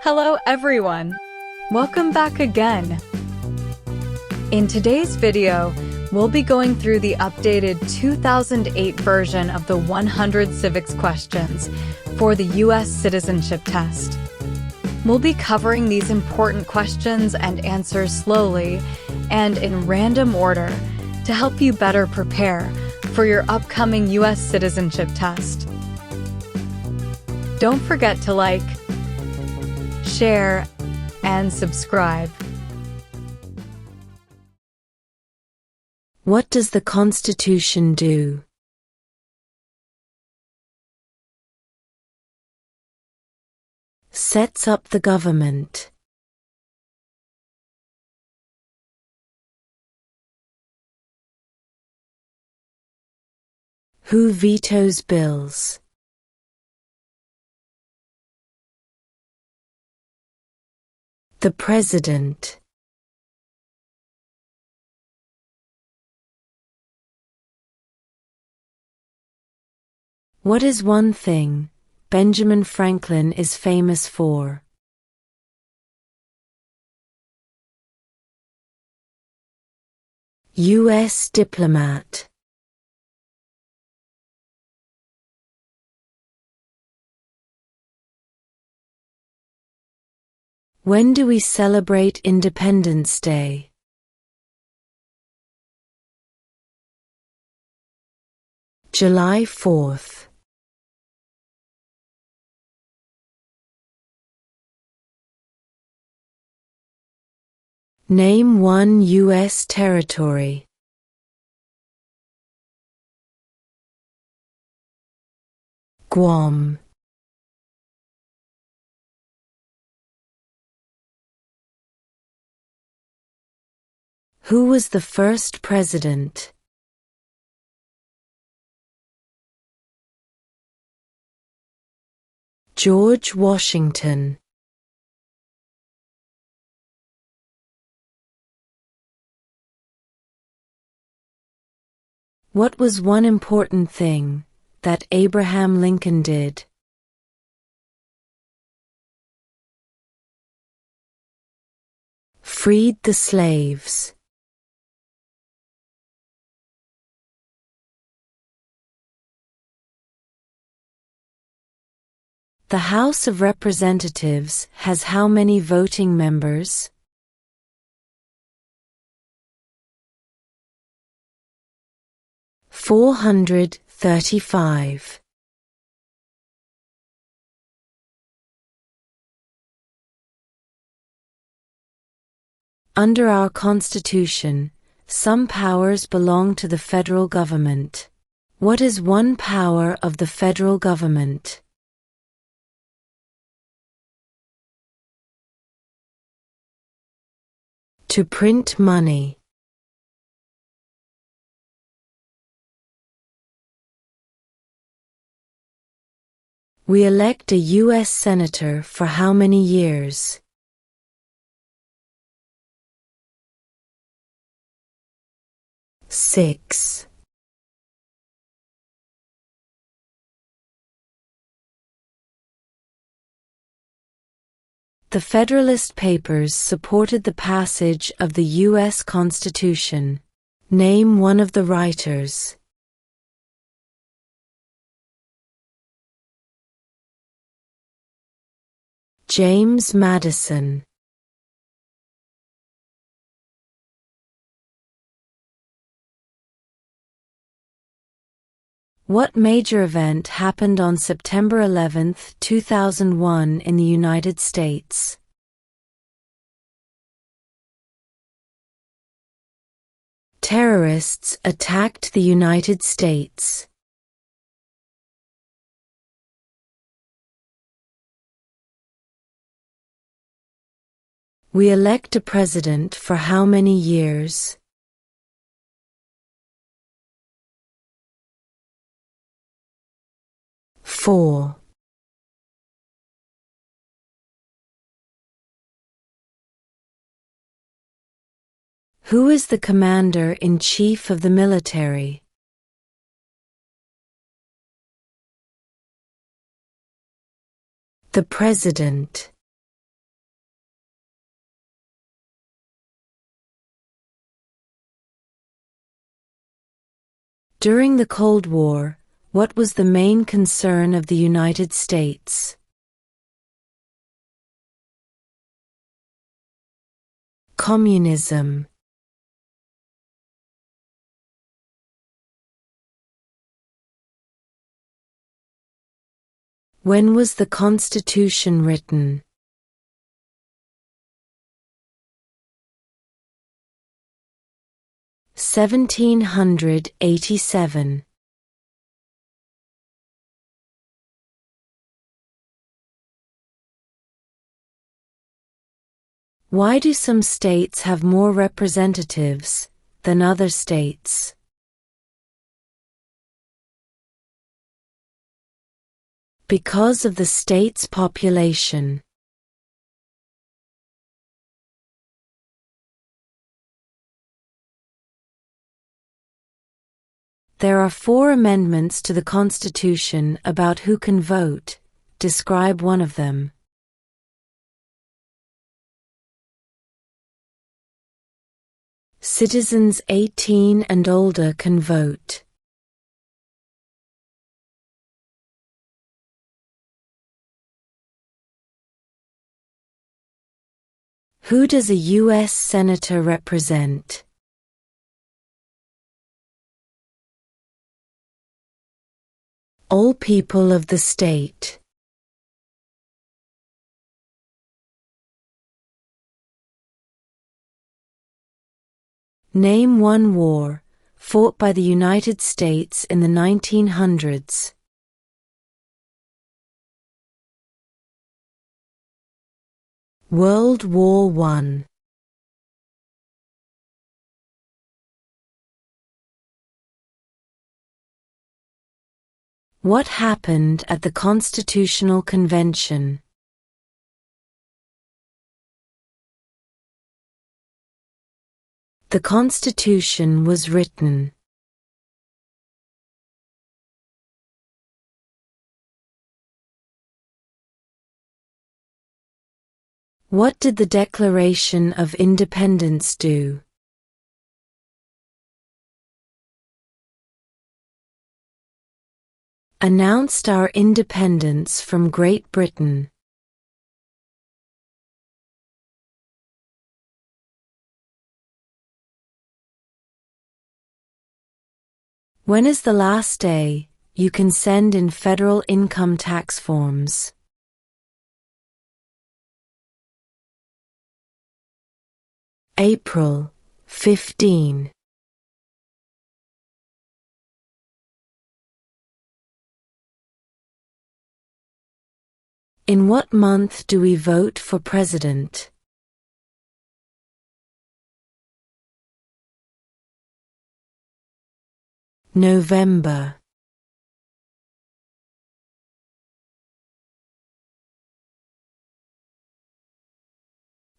Hello everyone! Welcome back again! In today's video, we'll be going through the updated 2008 version of the 100 civics questions for the U.S. Citizenship Test. We'll be covering these important questions and answers slowly and in random order to help you better prepare for your upcoming U.S. Citizenship Test. Don't forget to like, share, and subscribe. What does the Constitution do? Sets up the government. Who vetoes bills? The President. What is one thing Benjamin Franklin is famous for? U.S. diplomat. When do we celebrate Independence Day? July 4th. Name one U.S. territory. Guam. Who was the first president? George Washington. What was one important thing that Abraham Lincoln did? Freed the slaves. The House of Representatives has how many voting members? $435. Under our Constitution, some powers belong to the federal government. What is one power of the federal government? To print money. We elect a U.S. Senator for how many years? 6. The Federalist Papers supported the passage of the U.S. Constitution. Name one of the writers. James Madison. What major event happened on September 11, 2001 in the United States? Terrorists attacked the United States. We elect a president for how many years? 4. Who is the Commander-in-Chief of the military? The President. During the Cold War, what was the main concern of the United States? Communism. When was the Constitution written? (1787). Why do some states have more representatives than other states? Because of the state's population. There are 4 amendments to the Constitution about who can vote. Describe one of them. Citizens 18 and older can vote. Who does a U.S. Senator represent? All people of the state. Name one war fought by the United States in the 1900s. World War I. What happened at the Constitutional Convention? The Constitution was written. What did the Declaration of Independence do? Announced our independence from Great Britain. When is the last day you can send in federal income tax forms? April 15. In what month do we vote for president? November.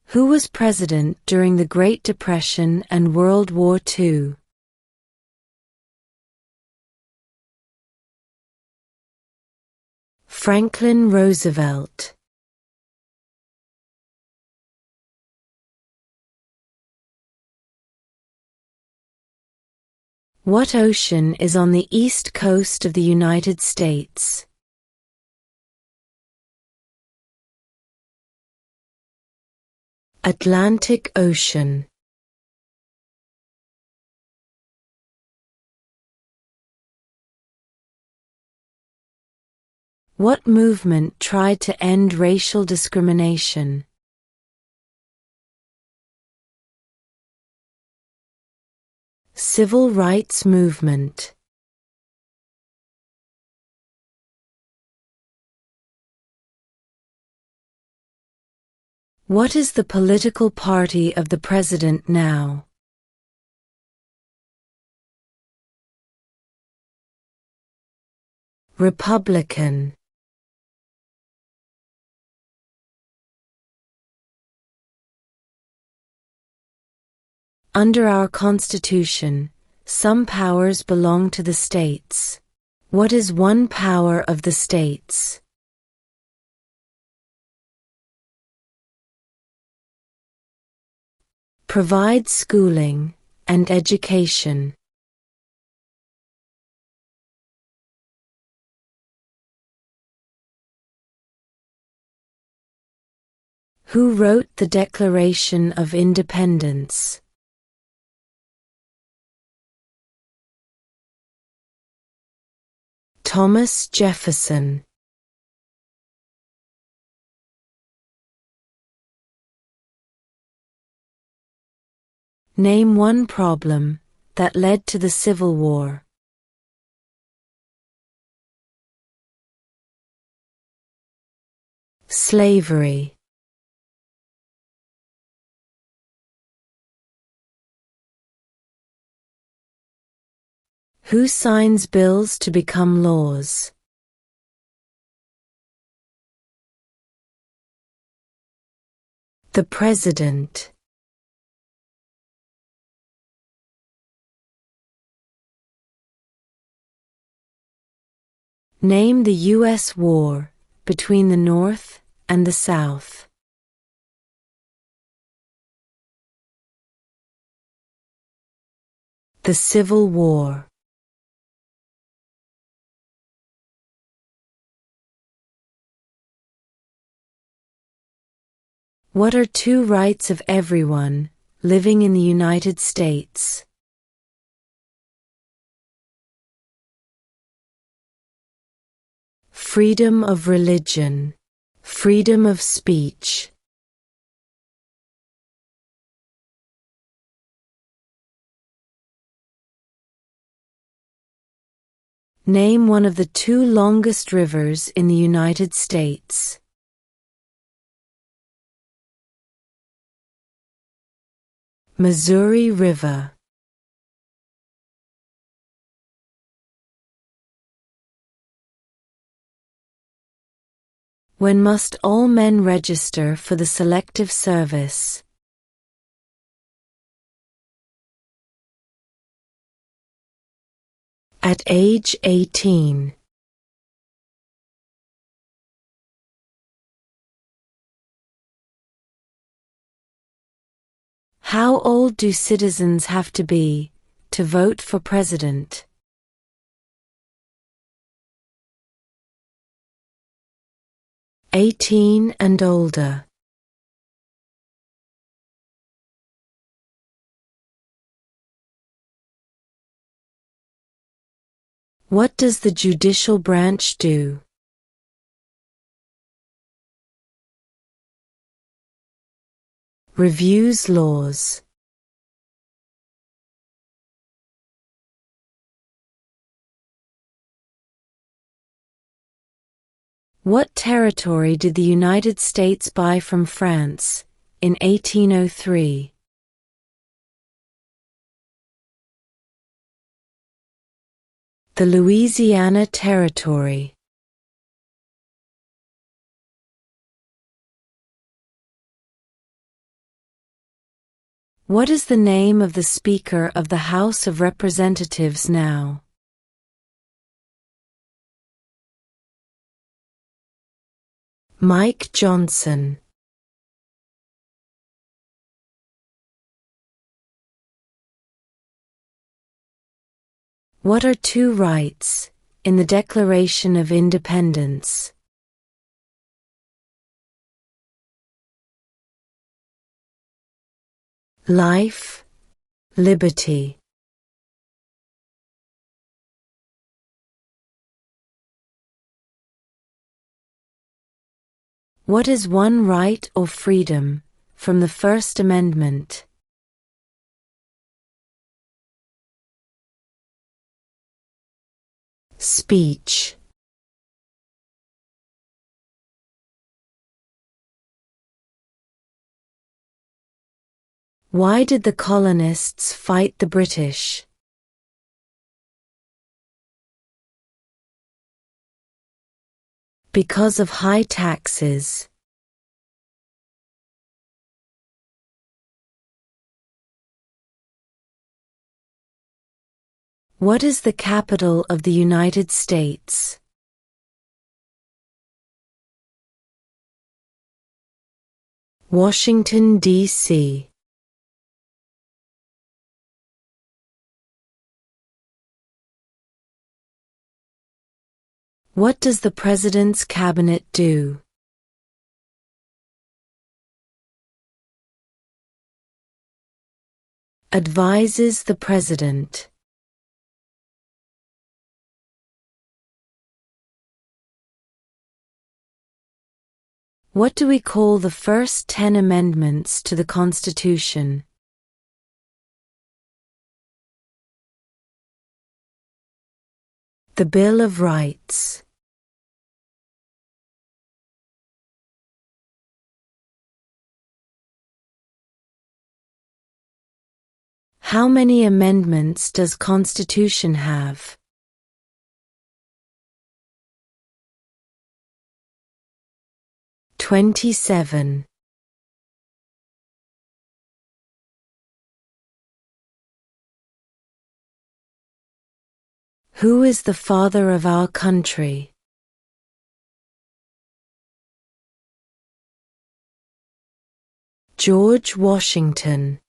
Who was president during the Great Depression and World War II? Franklin Roosevelt. What ocean is on the east coast of the United States? Atlantic Ocean. What movement tried to end racial discrimination? Civil rights movement. What is the political party of the president now? Republican. Under our Constitution, some powers belong to the states. What is one power of the states? Provide schooling and education. Who wrote the Declaration of Independence? Thomas Jefferson. Name one problem that led to the Civil War. Slavery. Who signs bills to become laws? The President. Name the U.S. war between the North and the South. The Civil War. What are two rights of everyone living in the United States? Freedom of religion, freedom of speech. Name one of the two longest rivers in the United States. Missouri River. When must all men register for the Selective Service? At age 18. How old do citizens have to be to vote for president? 18 and older. What does the judicial branch do? Reviews laws. What territory did the United States buy from France in 1803? The Louisiana Territory. What is the name of the Speaker of the House of Representatives now? Mike Johnson. What are two rights in the Declaration of Independence? Life, liberty. What is one right or freedom from the First Amendment? Speech. Why did the colonists fight the British? Because of high taxes. What is the capital of the United States? Washington, D.C. What does the President's cabinet do? Advises the President. What do we call the first 10 amendments to the Constitution? The Bill of Rights. How many amendments does Constitution have? "27". Who is the father of our country? George Washington.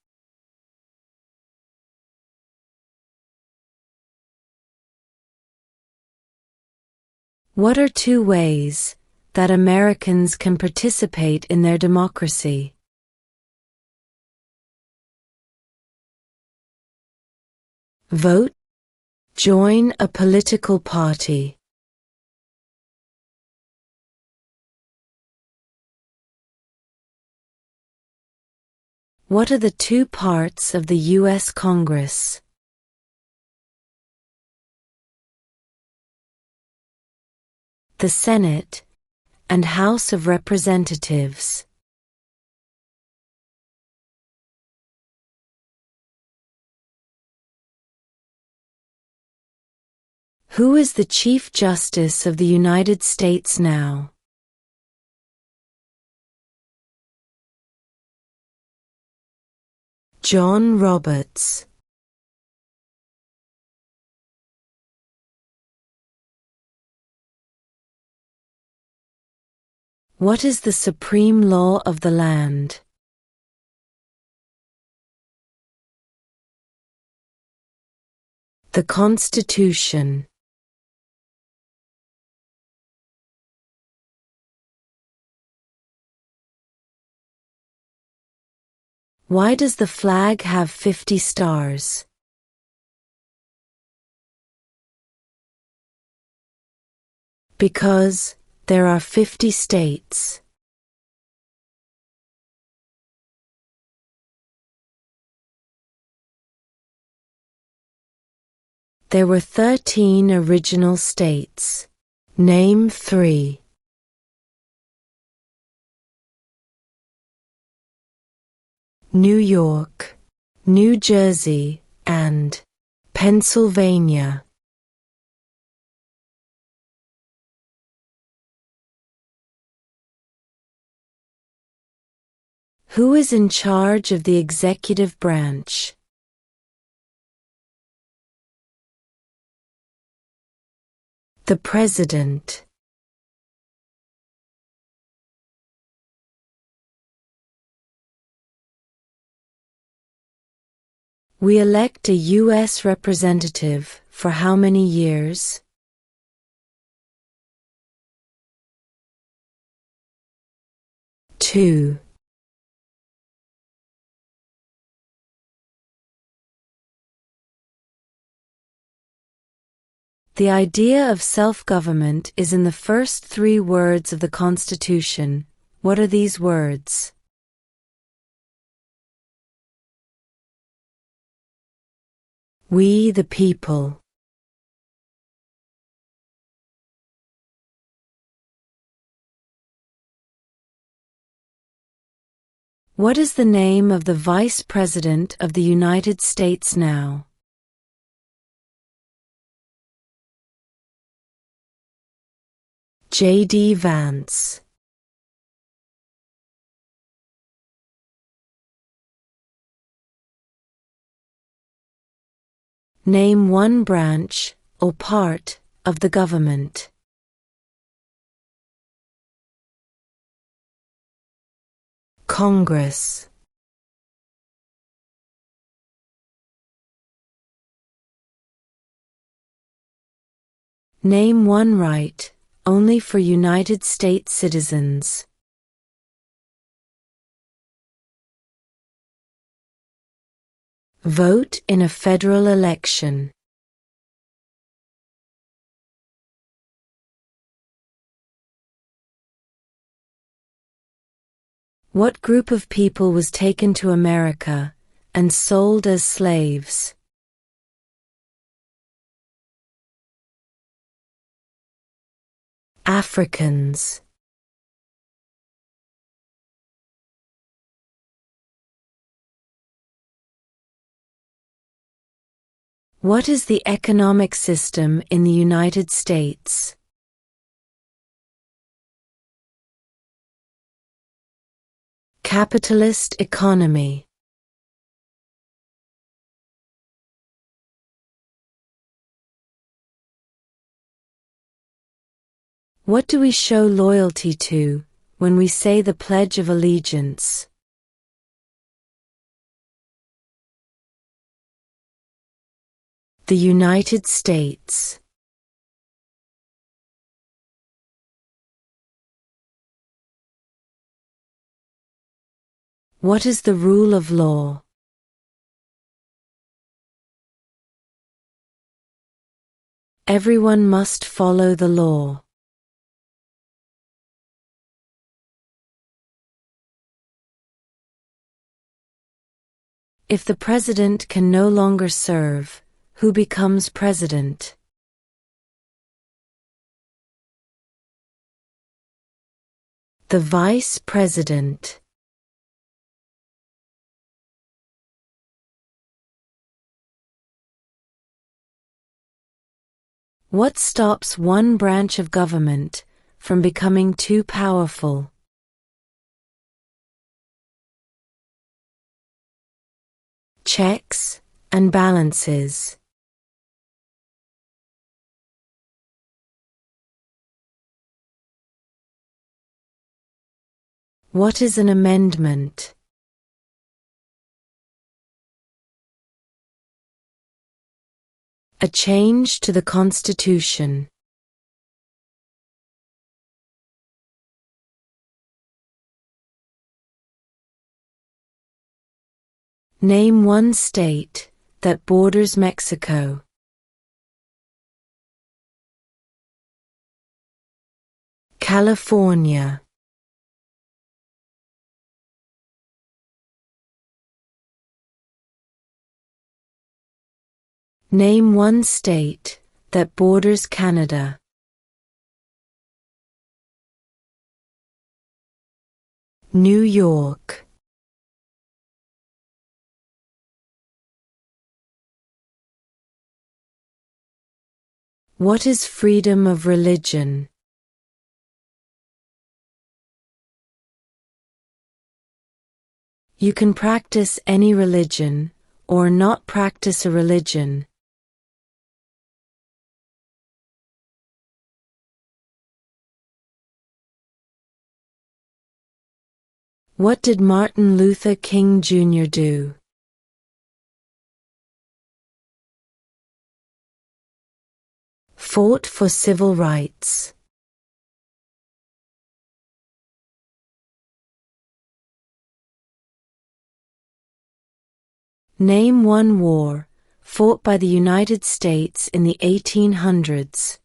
What are two ways that Americans can participate in their democracy? Vote. Join a political party. What are the two parts of the U.S. Congress? The Senate and House of Representatives. Who is the Chief Justice of the United States now? John Roberts. What is the supreme law of the land? The Constitution. Why does the flag have 50 stars? Because there are 50 states. There were 13 original states. Name 3. New York, New Jersey, and Pennsylvania. Who is in charge of the executive branch? The President. We elect a U.S. representative for how many years? 2. The idea of self-government is in the first 3 words of the Constitution. What are these words? We the people. What is the name of the Vice President of the United States now? J.D. Vance. Name one branch or part of the government. Congress. Name one right only for United States citizens. Vote in a federal election. What group of people was taken to America and sold as slaves? Africans. What is the economic system in the United States? Capitalist economy. What do we show loyalty to when we say the Pledge of Allegiance? The United States. What is the rule of law? Everyone must follow the law. If the president can no longer serve, who becomes president? The vice president. What stops one branch of government from becoming too powerful? Checks and balances. What is an amendment? A change to the Constitution. Name one state that borders Mexico. California. Name one state that borders Canada. New York. What is freedom of religion? You can practice any religion or not practice a religion. What did Martin Luther King Jr. do? Fought for civil rights. Name one war fought by the United States in the 1800s.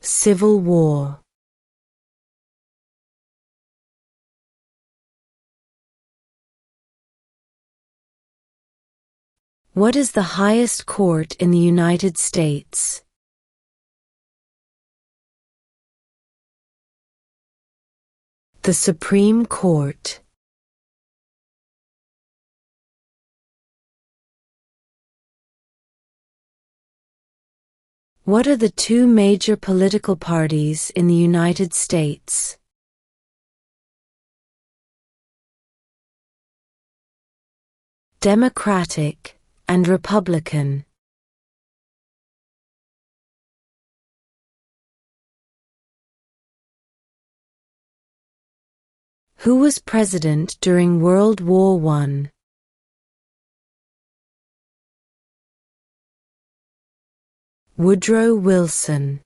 Civil War. What is the highest court in the United States? The Supreme Court. What are the two major political parties in the United States? Democratic and Republican. Who was president during World War I? Woodrow Wilson.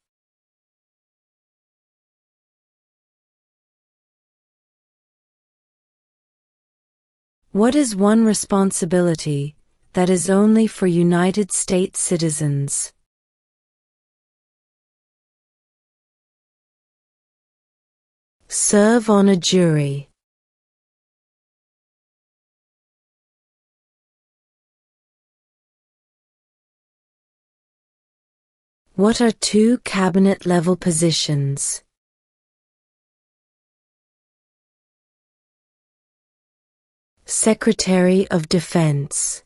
What is one responsibility that is only for United States citizens? Serve on a jury. What are two cabinet-level positions? Secretary of Defense,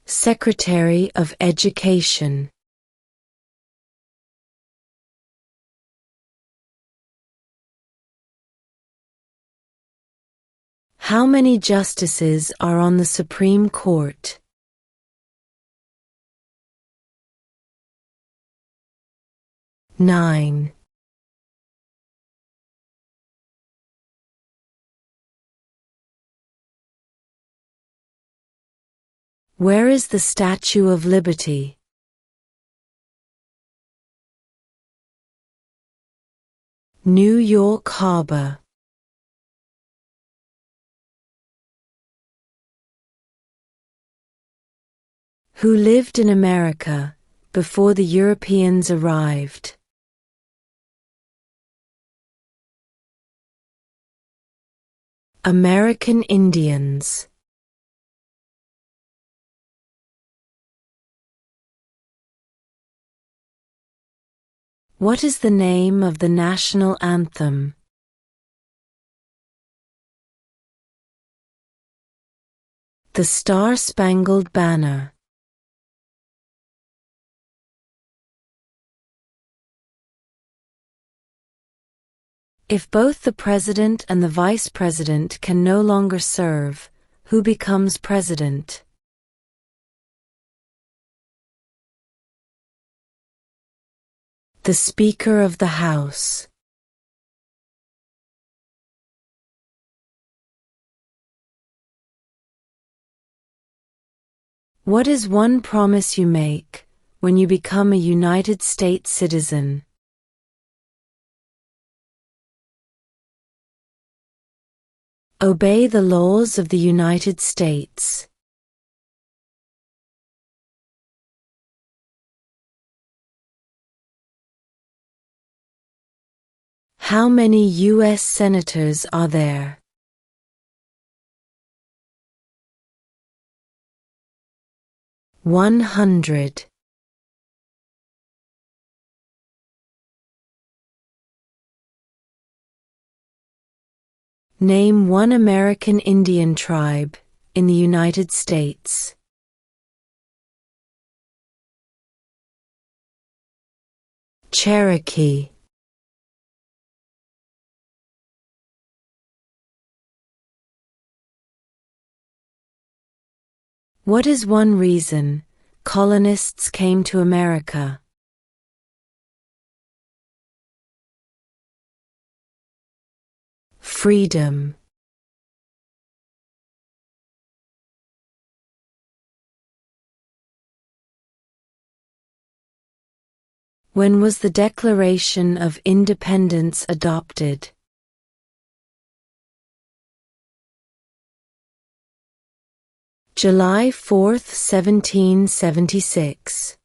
Secretary of Education. How many justices are on the Supreme Court? 9. Where is the Statue of Liberty? New York Harbor. Who lived in America before the Europeans arrived? American Indians. What is the name of the national anthem? The Star-Spangled Banner. If both the president and the vice president can no longer serve, who becomes president? The Speaker of the House. What is one promise you make when you become a United States citizen? Obey the laws of the United States. How many U.S. senators are there? 100. Name one American Indian tribe in the United States. Cherokee. What is one reason colonists came to America? Freedom. When was the Declaration of Independence adopted? July 4, 1776.